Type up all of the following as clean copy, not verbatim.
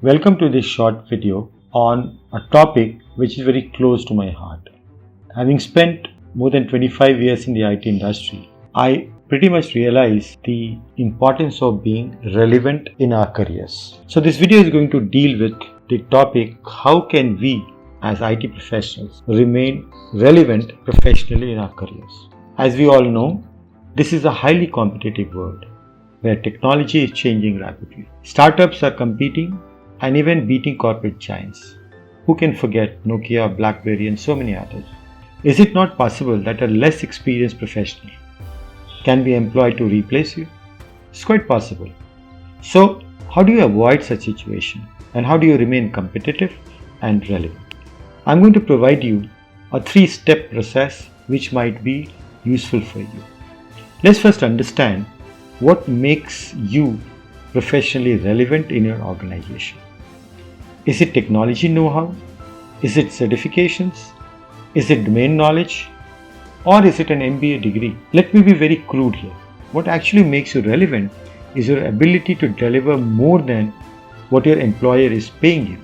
Welcome to this short video on a topic which is very close to my heart. Having spent more than 25 years in the IT industry, I pretty much realize the importance of being relevant in our careers. So this video is going to deal with the topic, how can we as IT professionals remain relevant professionally in our careers. As we all know, this is a highly competitive world where technology is changing rapidly. Startups are competing and even beating corporate giants. Who can forget Nokia, BlackBerry and so many others? Is it not possible that a less experienced professional can be employed to replace you? It's quite possible. So, how do you avoid such situation and how do you remain competitive and relevant? I'm going to provide you a 3-step process which might be useful for you. Let's first understand what makes you professionally relevant in your organization. Is it technology know-how? Is it certifications? Is it domain knowledge? Or is it an MBA degree? Let me be very crude here. What actually makes you relevant is your ability to deliver more than what your employer is paying you.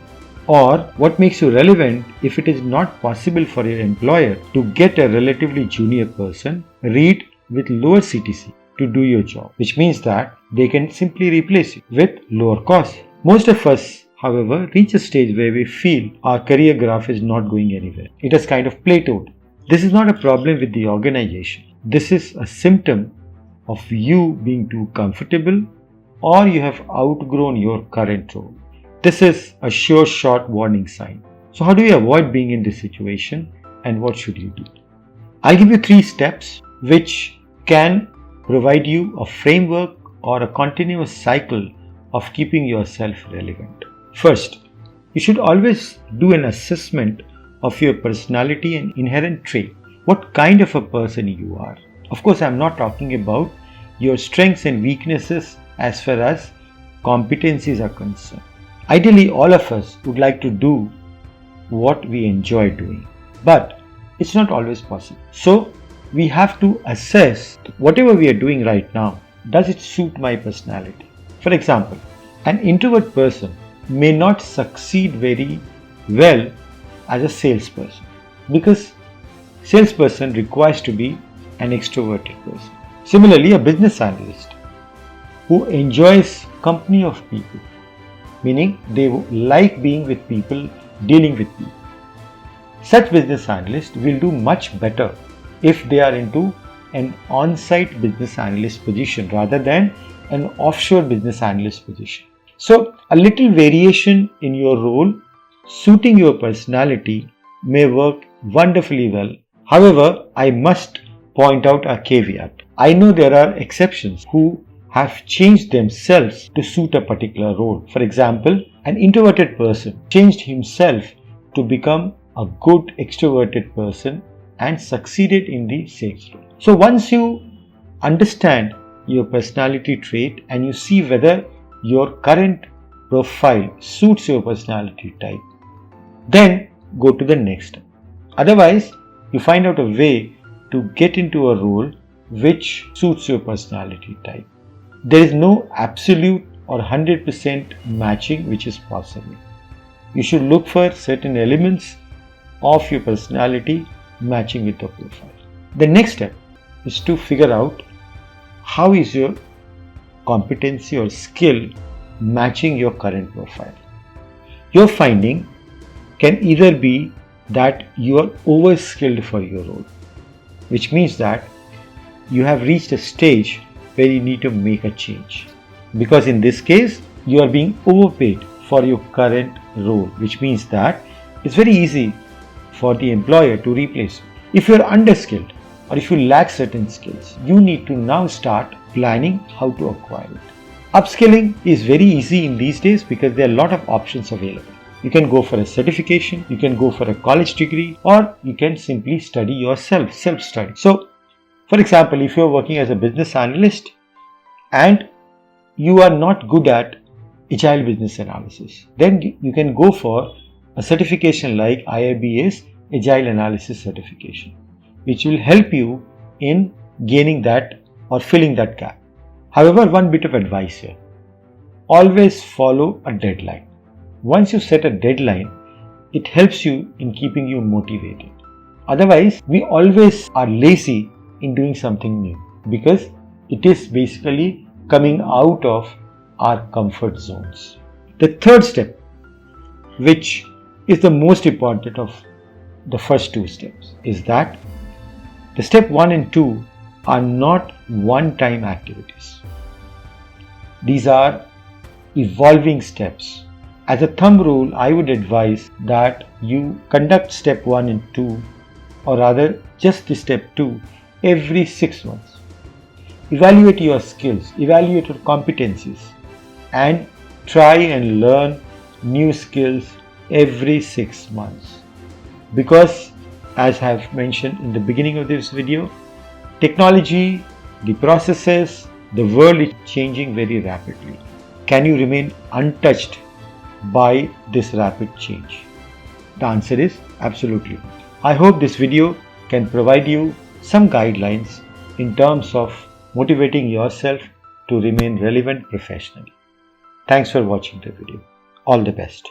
Or what makes you relevant if it is not possible for your employer to get a relatively junior person with lower CTC to do your job, which means that they can simply replace you with lower cost. Most of us, however, reach a stage where we feel our career graph is not going anywhere. It has kind of plateaued. This is not a problem with the organization. This is a symptom of you being too comfortable or you have outgrown your current role. This is a sure shot warning sign. So how do you avoid being in this situation and what should you do? I'll give you 3 steps which can provide you a framework or a continuous cycle of keeping yourself relevant. First, you should always do an assessment of your personality and inherent trait. What kind of a person you are. Of course, I'm not talking about your strengths and weaknesses as far as competencies are concerned. Ideally, all of us would like to do what we enjoy doing, but it's not always possible. So, we have to assess whatever we are doing right now, does it suit my personality? For example, an introvert person may not succeed very well as a salesperson because salesperson requires to be an extroverted person. Similarly, a business analyst who enjoys company of people, meaning they like being with people, dealing with people. Such business analysts will do much better if they are into an on-site business analyst position rather than an offshore business analyst position. So, a little variation in your role suiting your personality may work wonderfully well. However, I must point out a caveat. I know there are exceptions who have changed themselves to suit a particular role. For example, an introverted person changed himself to become a good extroverted person and succeeded in the sales role. So once you understand your personality trait and you see whether your current profile suits your personality type, then go to the next step. Otherwise, you find out a way to get into a role which suits your personality type. There is no absolute or 100% matching which is possible. You should look for certain elements of your personality matching with the profile. The next step is to figure out how is your competency or skill matching your current profile. Your finding can either be that you are over-skilled for your role, which means that you have reached a stage where you need to make a change. Because in this case, you are being overpaid for your current role, which means that it's very easy for the employer to replace you. If you are underskilled or if you lack certain skills, you need to now start planning how to acquire it. Upskilling is very easy in these days because there are a lot of options available. You can go for a certification, you can go for a college degree, or you can simply study yourself, self-study. So, for example, if you are working as a business analyst and you are not good at Agile Business Analysis, then you can go for a certification like IIBA's Agile Analysis Certification, which will help you in gaining that or filling that gap. However, one bit of advice here. Always follow a deadline. once you set a deadline, it helps you in keeping you motivated. Otherwise, we always are lazy in doing something new because it is basically coming out of our comfort zones. The third step, which is the most important of the first two steps, is that the step 1 and 2 are not one-time activities. These are evolving steps. As a thumb rule, I would advise that you conduct step 1 and 2, or rather just the step 2, every 6 months. Evaluate your skills, evaluate your competencies, and try and learn new skills every 6 months. Because, as I have mentioned in the beginning of this video, technology, the processes, the world is changing very rapidly. Can you remain untouched by this rapid change? The answer is absolutely not. I hope this video can provide you some guidelines in terms of motivating yourself to remain relevant professionally. Thanks for watching the video. All the best.